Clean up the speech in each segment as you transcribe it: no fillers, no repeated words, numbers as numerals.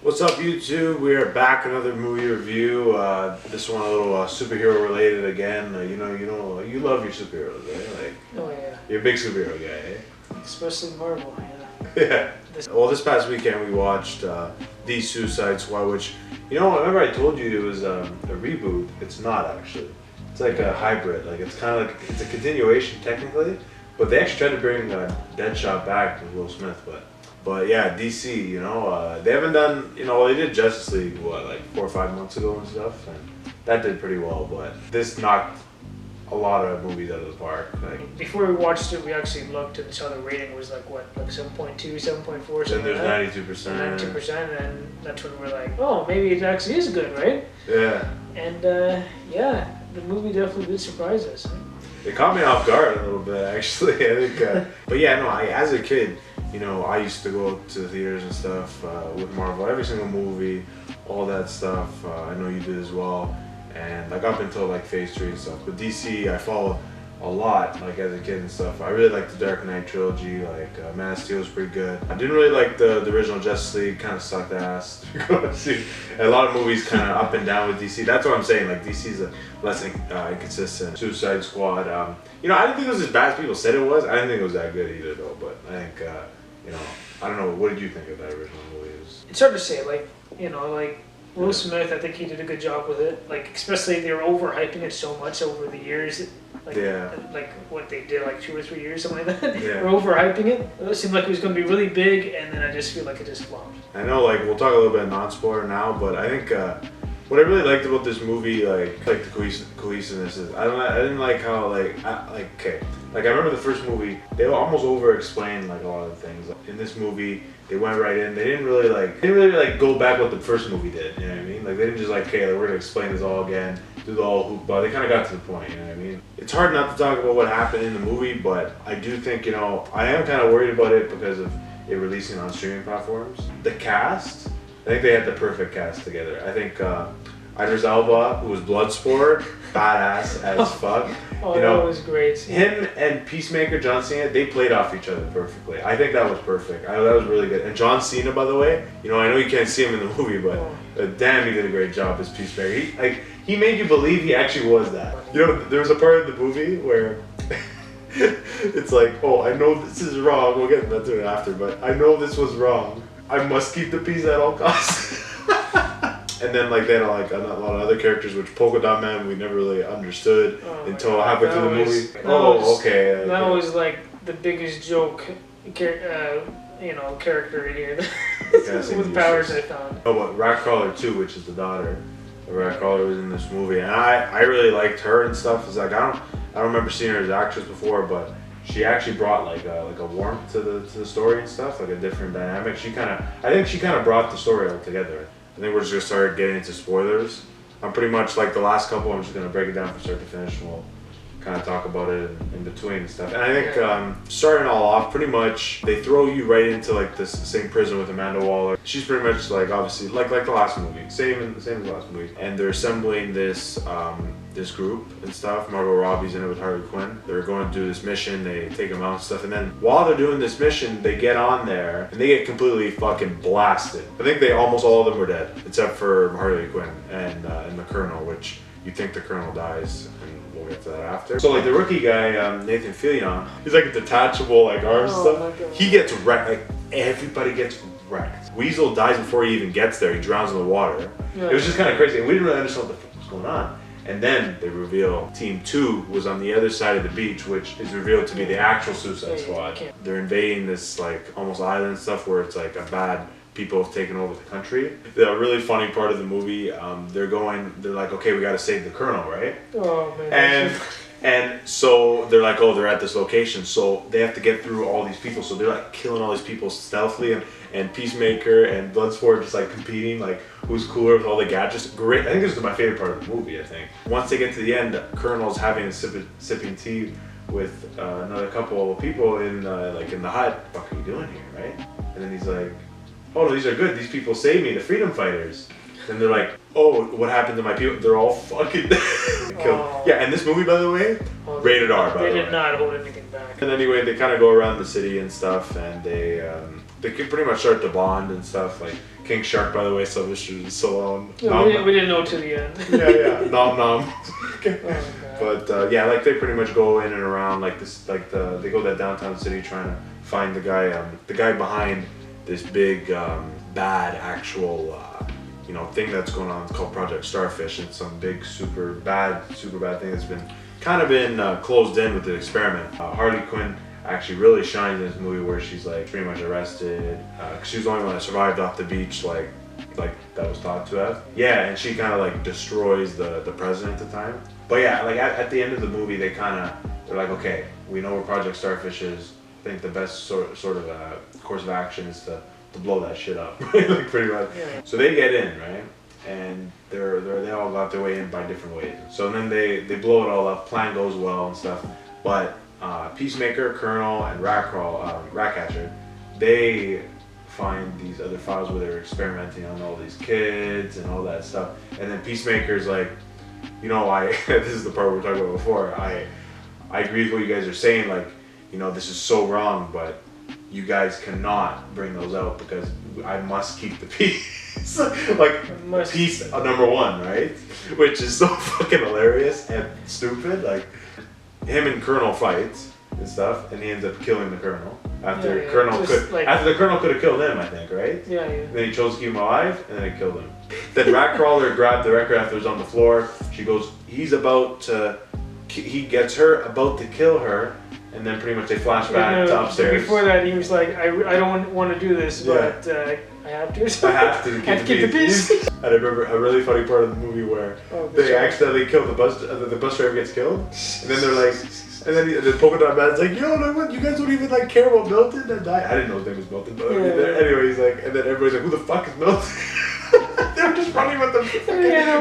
What's up, YouTube? We are back, another movie review. This one a little superhero related again. You love your superheroes, right? Like, Oh yeah. you're a big superhero guy, eh? Especially Marvel, yeah. Yeah. Well, this past weekend we watched The Suicide Squad, which, remember I told you it was a reboot. It's not actually. It's like a hybrid. Like it's kind of it's a continuation technically, but they actually tried to bring Deadshot back with Will Smith, But yeah, DC, they haven't done, they did Justice League, like 4 or 5 months ago and stuff, and that did pretty well, but this knocked a lot of movies out of the park. Like, before we watched it, we actually looked and saw the rating was like 7.2, 7.4, then there's like 92%. 92%, and that's when we're like, oh, maybe it actually is good, right? Yeah. And yeah, the movie definitely did surprise us. It caught me off guard a little bit, actually, I think. But yeah, no, as a kid, I used to go to the theaters and stuff with Marvel, every single movie, all that stuff. I know you did as well. And like up until like Phase 3 and stuff. But DC, I followed a lot, like as a kid and stuff. I really liked the Dark Knight trilogy, like Man of Steel was pretty good. I didn't really like the original Justice League, kind of sucked ass. A lot of movies kind of up and down with DC. That's what I'm saying, like DC's a less inconsistent. Suicide Squad, I didn't think it was as bad as people said it was. I didn't think it was that good either though, but I think, I don't know, what did you think of that original movie? It's hard to say, like Will Smith, I think he did a good job with it. Like, especially they were overhyping it so much over the years. Like what they did, like 2 or 3 years, something like that. Yeah. They were overhyping it. It seemed like it was going to be really big, and then I just feel like it just flopped. I know, like, we'll talk a little bit non-spoiler now, but I think what I really liked about this movie, like the cohesiveness is, I didn't like how, I remember the first movie, they almost over-explained, like, a lot of things. In this movie, they went right in, they didn't really go back what the first movie did, you know what I mean? Like, they didn't just like, okay, we're gonna explain this all again, do the whole hoopla. They kind of got to the point, you know what I mean? It's hard not to talk about what happened in the movie, but I do think, I am kind of worried about it because of it releasing on streaming platforms. The cast, I think they had the perfect cast together. I think Idris Elba, who was Bloodsport, badass as fuck. Oh, that was great. Him and Peacemaker, John Cena, they played off each other perfectly. I think that was perfect. That was really good. And John Cena, by the way, I know you can't see him in the movie, but damn, he did a great job as Peacemaker. He made you believe he actually was that. There was a part of the movie where it's like, oh, I know this is wrong. We'll get into it after, but I know this was wrong. I must keep the peace at all costs. And then they had a lot of other characters, which Polka Dot Man we never really understood until halfway through the movie. Okay. That was like the biggest joke, character in here. With powers I found. Oh, but Ratcrawler 2, which is the daughter of Ratcrawler, was in this movie, and I really liked her and stuff. It's like I don't remember seeing her as an actress before, but she actually brought like a warmth to the story and stuff, like a different dynamic. I think she kind of brought the story all together. I think we're just gonna start getting into spoilers. I'm pretty much like the last couple. I'm just gonna break it down from start to finish, and we'll kind of talk about it in between and stuff. And I think starting all off, pretty much they throw you right into like this same prison with Amanda Waller. She's pretty much like obviously like the last movie, same as the last movie. And they're assembling this group and stuff. Margot Robbie's in it with Harley Quinn. They're going to do this mission. They take them out and stuff. And then while they're doing this mission, they get on there and they get completely fucking blasted. I think almost all of them were dead, except for Harley Quinn and the Colonel, which you think the Colonel dies, and we'll get to that after. So like the rookie guy, Nathan Fillion, he's like a detachable arm and stuff. He gets wrecked. Like everybody gets wrecked. Weasel dies before he even gets there. He drowns in the water. Yeah. It was just kind of crazy, and we didn't really understand what the fuck was going on. And then they reveal Team 2 was on the other side of the beach, which is revealed to be the actual Suicide Squad. They're invading this almost island stuff where it's like a bad people have taken over the country. The really funny part of the movie, they're like, okay, we gotta save the Colonel, right? Oh man. And so they're like, oh, they're at this location, so they have to get through all these people. So they're like killing all these people stealthily, and Peacemaker and Bloodsport just like competing, like who's cooler with all the gadgets. Great. I think this is my favorite part of the movie. I think once they get to the end, Colonel's having a sipping tea with another couple of people in the hut. What are you doing here, right? And then he's like, oh, these are good. These people saved me, the freedom fighters. And they're like, oh, what happened to my people? They're all fucking killed. Yeah, and this movie, by the way, rated R, by the way. They did not hold anything back. And anyway, they kind of go around the city and stuff, and they can pretty much start to bond and stuff, like King Shark, by the way, Sylvester Stallone. Yeah, we didn't know till the end. yeah. Nom nom. Oh, But yeah, like they pretty much go in and around like this, like they go to that downtown city trying to find the guy behind this big bad actual thing that's going on. It's called Project Starfish. It's some big super bad thing that's been closed in with the experiment. Harley Quinn actually really shines in this movie where she's like pretty much arrested. 'Cause she was the only one that survived off the beach, like that was thought to have. Yeah, and she kind of like destroys the president at the time. But yeah, like at the end of the movie, they're like, okay, we know where Project Starfish is. I think the best sort of course of action is to blow that shit up, like pretty much. Yeah. So they get in, right? And they all got their way in by different ways. So then they blow it all up. Plan goes well and stuff. But Peacemaker, Colonel, and Ratcatcher, they find these other files where they're experimenting on all these kids and all that stuff. And then Peacemaker's like, this is the part we were talking about before. I agree with what you guys are saying. Like, this is so wrong, but you guys cannot bring those out because I must keep the peace. Like, peace number one, right? Which is so fucking hilarious and stupid. Like, him and Colonel fights and stuff, and he ends up killing the Colonel after the Colonel could have killed him, I think, right? Yeah. Then he chose to keep him alive, and then he killed him. Then Ratcrawler grabbed the record after it was on the floor. He gets her about to kill her. And then pretty much they flash back to upstairs. Before that, he was like, I don't want to do this, but I have to. So I have to keep the peace. And I remember a really funny part of the movie where they accidentally kill the bus driver gets killed. And then they're like, the polka dot man's like, what? You guys don't even like care about Milton and I didn't know his name was Milton, but anyway, he's like, and then everybody's like, who the fuck is Milton? They were just running with them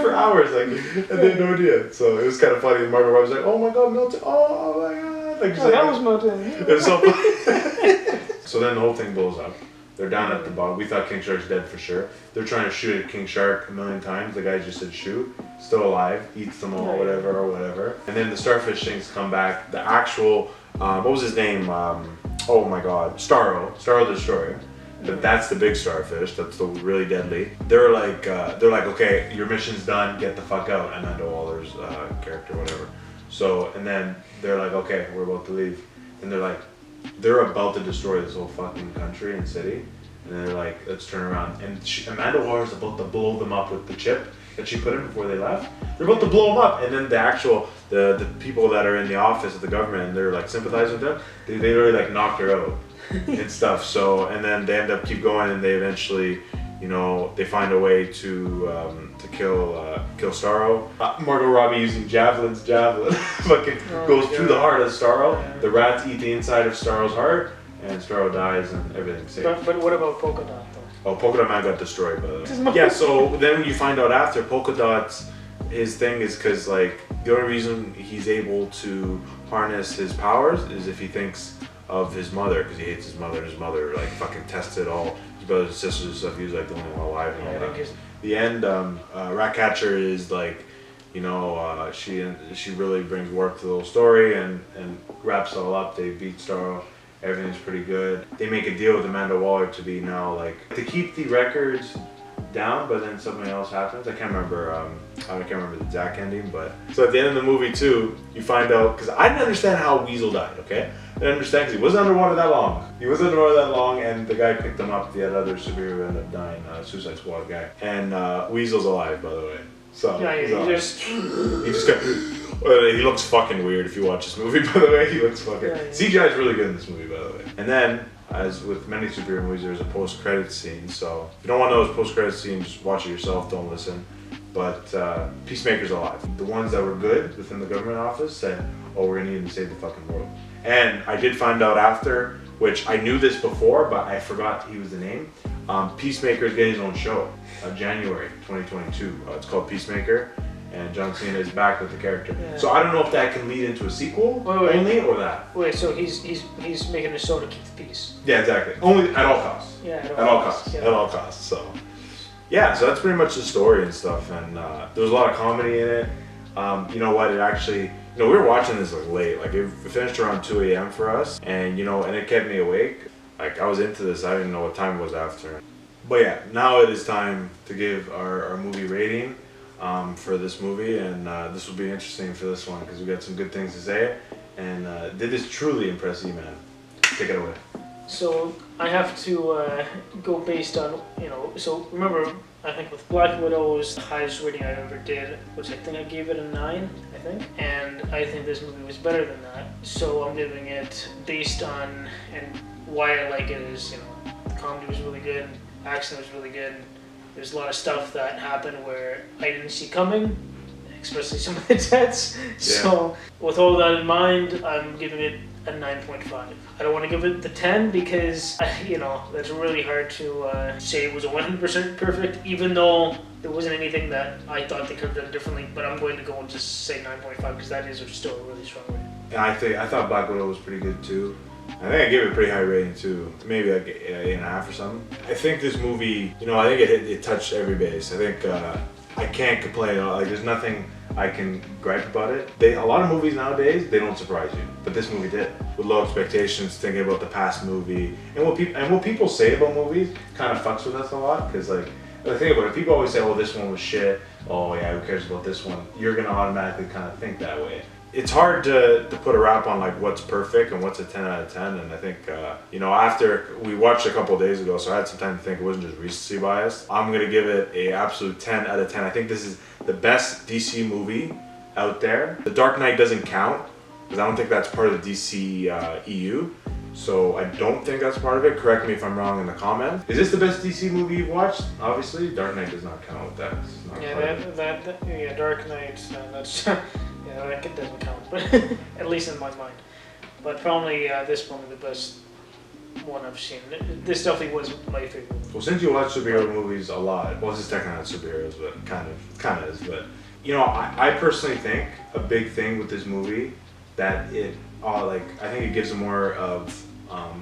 for hours, like, and they had no idea. So it was kind of funny. And Margot Robbie was like, oh my god, Milton, oh my god. Like, that was Milton. It was so funny. So then the whole thing blows up. They're down at the bottom. We thought King Shark's dead for sure. They're trying to shoot at King Shark a million times. The guy just said shoot. Still alive. Eats them all, whatever. And then the starfish things come back. The actual, what was his name? Oh my god. Starro the Destroyer. But that's the big starfish. That's the really deadly. They're like, okay, your mission's done. Get the fuck out. Amanda Waller's character, whatever. So, and then they're like, okay, we're about to leave. And they're about to destroy this whole fucking country and city. And they're like, let's turn around. And Amanda Waller's about to blow them up with the chip that she put in before they left. They're about to blow them up. And then the people that are in the office of the government, and they're like sympathizing with them, they literally like knocked her out and stuff. So, and then they end up keep going, and they eventually, they find a way to kill Starro. Margot Robbie using javelin fucking goes through the heart of Starro. Yeah. The rats eat the inside of Starro's heart, and Starro dies, and everything's safe. But what about Polka Dot though? Oh, Polka Dot Man got destroyed by the way. Yeah, so then when you find out after, Polka Dot's his thing is because like the only reason he's able to harness his powers is if he thinks of his mother, because he hates his mother. His mother like fucking tested all his brothers and sisters and stuff. He was like the only one alive and all that. The end, Ratcatcher is like, she really brings work to the whole story and wraps it all up. They beat Starro. Everything's pretty good. They make a deal with Amanda Waller to be now like to keep the records down, but then something else happens. I can't remember the exact ending, but so at the end of the movie too, you find out, because I didn't understand how Weasel died. Okay, I didn't understand because he wasn't underwater that long. And the guy picked him up. The other superhero ended up dying, Suicide Squad guy, and Weasel's alive, by the way. So he just got. He looks fucking weird if you watch this movie, by the way. He looks fucking. CGI is really good in this movie, by the way. And then, as with many superhero movies, there's a post-credit scene. So if you don't want to know those post-credit scenes, just watch it yourself. Don't listen. But Peacemaker's alive. The ones that were good within the government office said, "Oh, we're gonna need him to save the fucking world." And I did find out after, which I knew this before, but I forgot he was the name. Peacemaker's getting his own show, January 2022. It's called Peacemaker, and John Cena is back with the character. Yeah. So I don't know if that can lead into a sequel only or that. Wait, so he's making a show to keep the peace. Yeah, exactly. Only at all costs. Yeah, at all costs. Yeah. At all costs. So yeah, so that's pretty much the story and stuff. And there was a lot of comedy in it. You know what? It actually. We were watching this like late, like it finished around 2 a.m. for us, and and it kept me awake. Like I was into this, I didn't know what time it was after. But yeah, now it is time to give our movie rating for this movie, and this will be interesting for this one because we got some good things to say. And did this truly impress you, man? Take it away. So I have to go based on, so remember, I think with Black Widow was the highest rating I ever did, which I think I gave it a 9, I think. And I think this movie was better than that. So I'm giving it based on, and why I like it is, the comedy was really good, action was really good. There's a lot of stuff that happened where I didn't see coming, especially some of the deaths. Yeah. So with all that in mind, I'm giving it a 9.5. I don't want to give it the 10 because, that's really hard to say it was 100% perfect, even though there wasn't anything that I thought they could have done differently. But I'm going to go and just say 9.5 because that is still a really strong rating. And I thought Black Widow was pretty good too. I think I gave it a pretty high rating too, maybe like 8.5 or something. I think this movie, I think it touched every base. I think I can't complain. Like there's nothing I can gripe about it. A lot of movies nowadays, they don't surprise you, but this movie did. With low expectations, thinking about the past movie, and what people say about movies kind of fucks with us a lot. Because like the thing about it, people always say, "Oh, this one was shit." Oh yeah, who cares about this one? You're gonna automatically kind of think that way. It's hard to put a wrap on like what's perfect and what's a 10 out of 10, and I think after we watched a couple of days ago, so I had some time to think. It wasn't just recency bias. I'm gonna give it a absolute 10 out of 10. I think this is the best DC movie out there. The Dark Knight doesn't count because I don't think that's part of the DCEU. So I don't think that's part of it. Correct me if I'm wrong in the comments. Is this the best DC movie you've watched? Obviously, Dark Knight does not count with that. It's not Yeah, Dark Knight. That's that doesn't count, but at least in my mind. But probably this one the best one I've seen. This definitely was my favorite. Well, since you watch superhero movies a lot, well, this is technically not superheroes, but kind of is. But I personally think a big thing with this movie that I think it gives them more of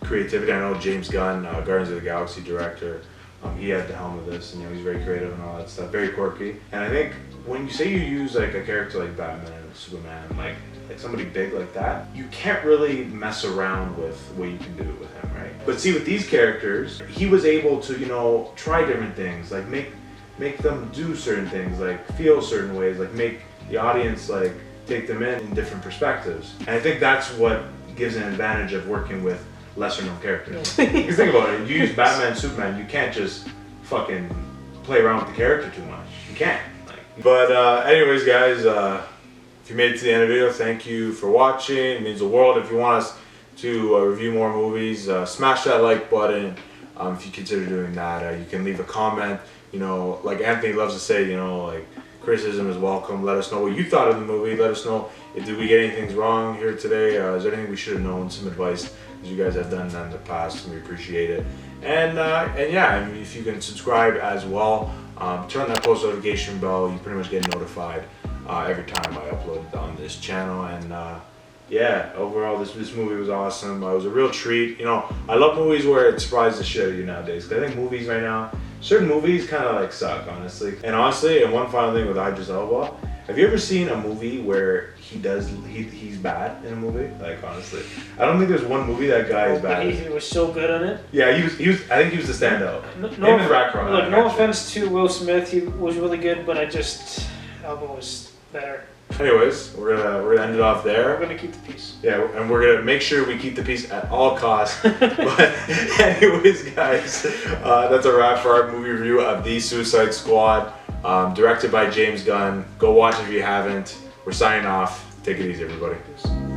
creativity. I know James Gunn, Guardians of the Galaxy director, he had the helm of this, and he's very creative and all that stuff, very quirky. And I think when you say you use like a character like Batman or Superman, like somebody big like that, you can't really mess around with what you can do with him, right? But see, with these characters, he was able to try different things, like make them do certain things, like feel certain ways, like make the audience like take them in different perspectives. And I think that's what gives an advantage of working with lesser known characters. Because think about it, you use Batman, Superman, you can't just fucking play around with the character too much. You can't. But anyways, guys, if you made it to the end of the video, thank you for watching. It means the world. If you want us to review more movies, smash that like button. If you consider doing that, you can leave a comment. Like Anthony loves to say, like criticism is welcome. Let us know what you thought of the movie. Let us know did we get anything wrong here today. Is there anything we should have known? Some advice, as you guys have done that in the past, and we appreciate it. And yeah, if you can subscribe as well, turn that post notification bell. You pretty much get notified every time I upload on this channel. And yeah, overall this movie was awesome. It was a real treat. I love movies where it surprises the shit out of you nowadays. Cause I think movies right now, certain movies kind of like suck, honestly. And one final thing with Idris Elba. Have you ever seen a movie where he's bad in a movie? Like honestly, I don't think there's one movie that guy is bad. He was so good on it. Yeah, he was. I think he was the standout. No offense to Will Smith, he was really good, but Elba was better. Anyways, we're gonna end it off there. We're gonna keep the peace. Yeah, and we're gonna make sure we keep the peace at all costs. But anyways, guys, that's a wrap for our movie review of The Suicide Squad, directed by James Gunn. Go watch it if you haven't. We're signing off. Take it easy, everybody. Peace.